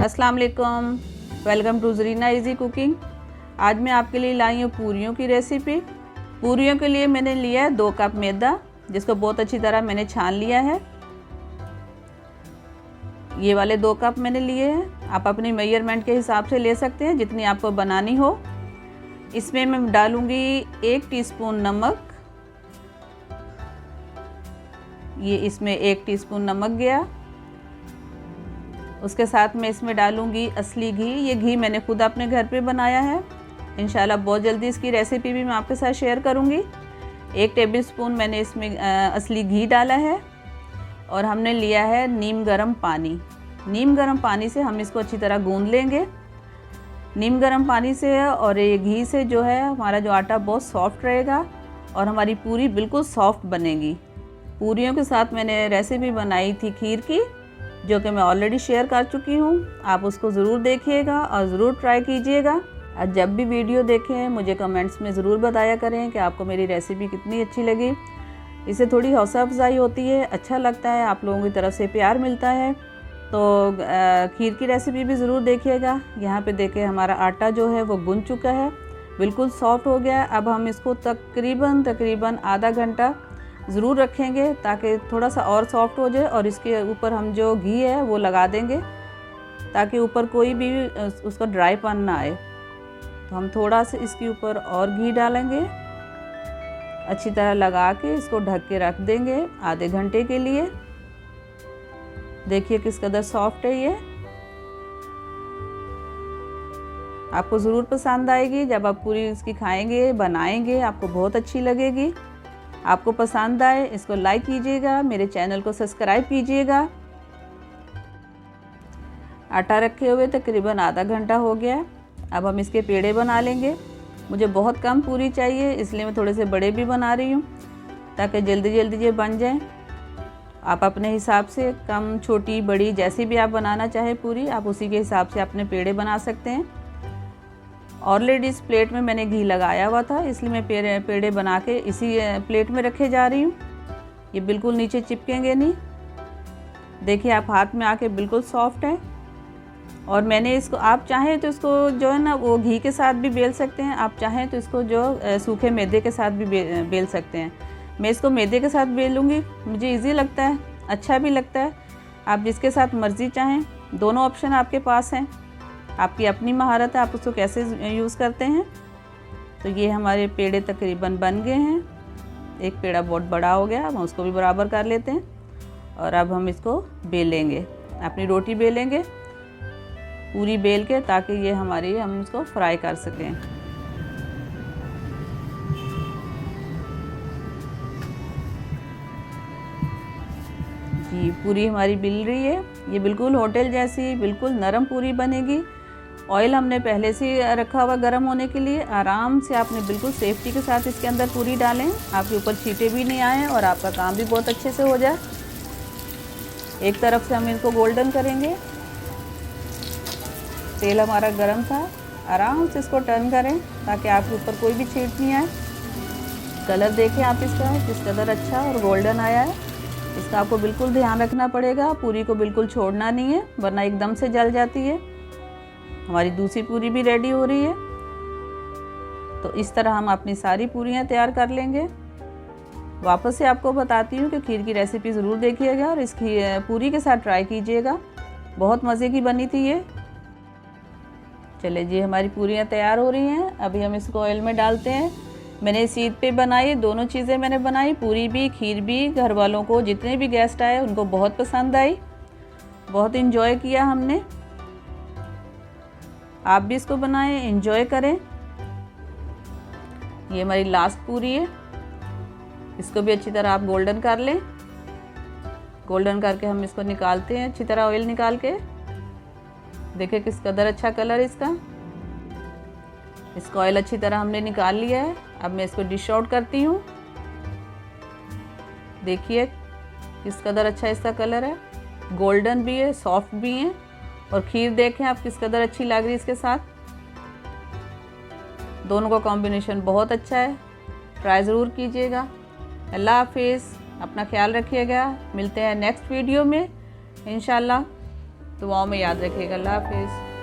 अस्सलाम वालेकुम, welcome to Zarina easy cooking. आज मैं आपके लिए लाई हूँ पूरियों की रेसिपी। पूरियों के लिए मैंने लिया है 2 कप मैदा, जिसको बहुत अच्छी तरह मैंने छान लिया है। ये वाले 2 कप मैंने लिए हैं। आप अपनी मेजरमेंट के हिसाब से ले सकते हैं जितनी आपको बनानी हो। इसमें मैं डालूँगी 1 टीस्पून नमक। ये इसमें 1 टीस्पून नमक गया। उसके साथ मैं इसमें डालूँगी असली घी। ये घी मैंने खुद अपने घर पे बनाया है। इंशाल्लाह बहुत जल्दी इसकी रेसिपी भी मैं आपके साथ शेयर करूँगी। 1 टेबलस्पून मैंने इसमें असली घी डाला है। और हमने लिया है नीम गर्म पानी। नीम गर्म पानी से हम इसको अच्छी तरह गूंद लेंगे। नीम गर्म पानी से और ये घी से जो है हमारा जो आटा बहुत सॉफ्ट रहेगा और हमारी पूरी बिल्कुल सॉफ्ट बनेगी। पूरियों के साथ मैंने रेसिपी बनाई थी खीर की, जो कि मैं ऑलरेडी शेयर कर चुकी हूँ। आप उसको ज़रूर देखिएगा और ज़रूर ट्राई कीजिएगा। और जब भी वीडियो देखें मुझे कमेंट्स में ज़रूर बताया करें कि आपको मेरी रेसिपी कितनी अच्छी लगी। इससे थोड़ी हौसला अफजाई होती है, अच्छा लगता है, आप लोगों की तरफ से प्यार मिलता है। तो खीर की रेसिपी भी ज़रूर देखिएगा। यहाँ पे देखें हमारा आटा जो है वो गूंद चुका है, बिल्कुल सॉफ्ट हो गया है। अब हम इसको तकरीबन आधा घंटा ज़रूर रखेंगे ताकि थोड़ा सा और सॉफ्ट हो जाए। और इसके ऊपर हम जो घी है वो लगा देंगे ताकि ऊपर कोई भी उसका ड्राईपन ना आए। तो हम थोड़ा सा इसके ऊपर और घी डालेंगे, अच्छी तरह लगा के इसको ढक के रख देंगे आधे घंटे के लिए। देखिए किस कदर सॉफ्ट है ये। आपको ज़रूर पसंद आएगी। जब आप पूरी इसकी खाएंगे, बनाएंगे, आपको बहुत अच्छी लगेगी। आपको पसंद आए इसको लाइक कीजिएगा, मेरे चैनल को सब्सक्राइब कीजिएगा। आटा रखे हुए तकरीबन आधा घंटा हो गया। अब हम इसके पेड़े बना लेंगे। मुझे बहुत कम पूरी चाहिए, इसलिए मैं थोड़े से बड़े भी बना रही हूँ ताकि जल्दी जल्दी ये बन जाएं। आप अपने हिसाब से कम, छोटी, बड़ी, जैसी भी आप बनाना चाहें पूरी, आप उसी के हिसाब से अपने पेड़े बना सकते हैं। ऑलरेडी इस प्लेट में मैंने घी लगाया हुआ था, इसलिए मैं पेड़े बना के इसी प्लेट में रखे जा रही हूँ। ये बिल्कुल नीचे चिपकेंगे नहीं। देखिए आप हाथ में आके बिल्कुल सॉफ्ट है। और मैंने इसको, आप चाहें तो इसको जो है ना वो घी के साथ भी बेल सकते हैं, आप चाहें तो इसको जो सूखे मैदे के साथ भी बेल सकते हैं। मैं इसको मैदे के साथ बेलूँगी, मुझे ईजी लगता है, अच्छा भी लगता है। आप जिसके साथ मर्ज़ी चाहें, दोनों ऑप्शन आपके पास हैं। आपकी अपनी महारत है, आप उसको कैसे यूज़ करते हैं। तो ये हमारे पेड़े तकरीबन बन गए हैं। एक पेड़ा बहुत बड़ा हो गया, हम उसको भी बराबर कर लेते हैं। और अब हम इसको बेलेंगे, अपनी रोटी बेलेंगे पूरी बेल के, ताकि ये हमारी, हम इसको फ्राई कर सकें। जी पूरी हमारी बिल रही है। ये बिल्कुल होटल जैसी बिल्कुल नरम पूरी बनेगी। ऑयल हमने पहले से रखा हुआ गर्म होने के लिए। आराम से आपने बिल्कुल सेफ्टी के साथ इसके अंदर पूरी डालें, आपके ऊपर छींटे भी नहीं आए और आपका काम भी बहुत अच्छे से हो जाए। एक तरफ से हम इसको गोल्डन करेंगे। तेल हमारा गर्म था, आराम से इसको टर्न करें ताकि आपके ऊपर कोई भी छींट नहीं आए। कलर देखें आप इसका किस कदर अच्छा और गोल्डन आया है। इसका आपको बिल्कुल ध्यान रखना पड़ेगा, पूरी को बिल्कुल छोड़ना नहीं है वरना एकदम से जल जाती है। हमारी दूसरी पूरी भी रेडी हो रही है। तो इस तरह हम अपनी सारी पूरियां तैयार कर लेंगे। वापस से आपको बताती हूँ कि खीर की रेसिपी ज़रूर देखिएगा और इसकी पूरी के साथ ट्राई कीजिएगा, बहुत मज़े की बनी थी ये। चलिए जी हमारी पूरियां तैयार हो रही हैं। अभी हम इसको ऑयल में डालते हैं। मैंने सीध पे बनाई, दोनों चीज़ें मैंने बनाई, पूरी भी खीर भी। घर वालों को, जितने भी गेस्ट आए उनको बहुत पसंद आई, बहुत इन्जॉय किया हमने। आप भी इसको बनाएं, एंजॉय करें। ये हमारी लास्ट पूरी है। इसको भी अच्छी तरह आप गोल्डन कर लें। गोल्डन करके हम इसको निकालते हैं अच्छी तरह, ऑयल निकाल के। देखिए किस कदर अच्छा कलर है इसका। इसका ऑयल अच्छी तरह हमने निकाल लिया है। अब मैं इसको डिश आउट करती हूँ। देखिए किस कदर अच्छा इसका कलर है, गोल्डन भी है, सॉफ्ट भी है। और खीर देखें आप किस कदर अच्छी लग रही है इसके साथ। दोनों का कॉम्बिनेशन बहुत अच्छा है, ट्राई ज़रूर कीजिएगा। अल्लाह हाफिज़, अपना ख्याल रखिएगा। मिलते हैं नेक्स्ट वीडियो में इंशाल्लाह। दुआओं में याद रखिएगा। अल्लाह हाफिज़।